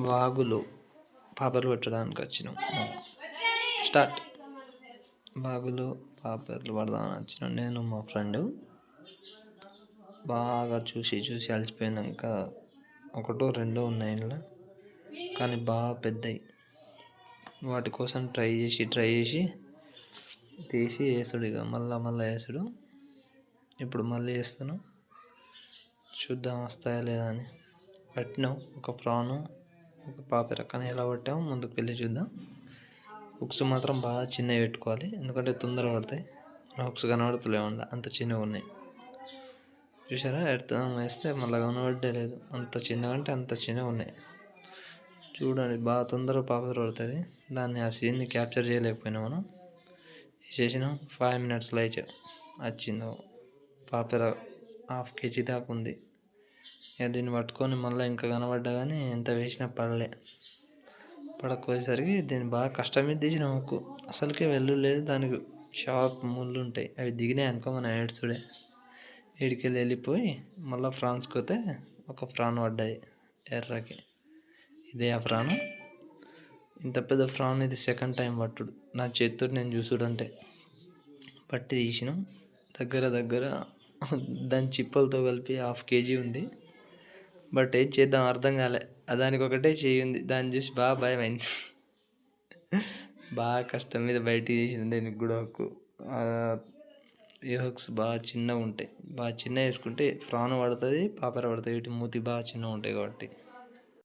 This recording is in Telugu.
వాగులో పాపలు పట్టడానికి వచ్చినాం. స్టార్ట్. వాగులో పాపలు పడదామని వచ్చినాం నేను మా ఫ్రెండ్. బాగా చూసి చూసి అలసిపోయినాక ఒకటో రెండో ఉన్నాయి ఇంట్లో, కానీ బాగా పెద్దవి. వాటి కోసం ట్రై చేసి తీసి వేసుడు, ఇక మళ్ళా వేసుడు. ఇప్పుడు మళ్ళీ వేస్తున్నాం, చూద్దాం వస్తాయా లేదా అని. పట్టినాం ఒక ప్రాను, ఒక పాపర. కానీ ఎలా పట్టామో ముందుకు వెళ్ళి చూద్దాం. హుక్స్ మాత్రం బాగా చిన్నవి పెట్టుకోవాలి, ఎందుకంటే తొందర పడతాయి. హుక్స్ కనబడతలేవు, అంత చిన్నగా ఉన్నాయి. చూసారా, ఎడతాం వేస్తే మళ్ళీ కనబడ్డే లేదు. అంత చిన్నగా అంటే అంత చిన్నగా ఉన్నాయి. చూడండి, బాగా తొందరగా పాపర పడుతుంది. ఆ సీన్ని క్యాప్చర్ చేయలేకపోయినాం మనం. చేసినాం 5 minutesలో అయితే వచ్చిందో పాపర. 1/2 kg దాకా ఉంది. ఇక దీన్ని పట్టుకొని మళ్ళీ ఇంకా కనబడ్డా, కానీ ఎంత వేసినా పడకపోయేసరికి దీన్ని బాగా కష్టం మీద తీసిన హుక్కు. అసలుకే వెళ్ళలేదు, దానికి షార్ప్ ముళ్ళు ఉంటాయి. అవి దిగినాయి అనుకో మన ఏడ్చుడే. ఏడికెళ్ళి వెళ్ళిపోయి మళ్ళీ ఫ్రాన్స్కి పోతే ఒక ఫ్రాన్ పడ్డాయి ఎర్రకి. ఇదే ఆ ఫ్రాను. ఇంత పెద్ద ఫ్రాన్ ఇది సెకండ్ టైం పట్టుడు నా చేతితో. నేను చూసుడంటే పట్టి తీసినాం. దగ్గర దాని చిప్పలతో కలిపి 1/2 kg ఉంది. బట్ ఏం చేద్దాం అర్థం కాలే. దానికి ఒకటే చేయి ఉంది. దాన్ని చూసి బాగా భయమైంది. బాగా కష్టం మీద బయటికి తీసిన దానికి కూడా హుక్కు. ఈ హుక్స్ బాగా చిన్నగా ఉంటాయి. బాగా చిన్నగా వేసుకుంటే ఫ్రాన్ పడుతుంది, పాపర పడుతుంది. వీటి మూతి బాగా చిన్నగా ఉంటాయి కాబట్టి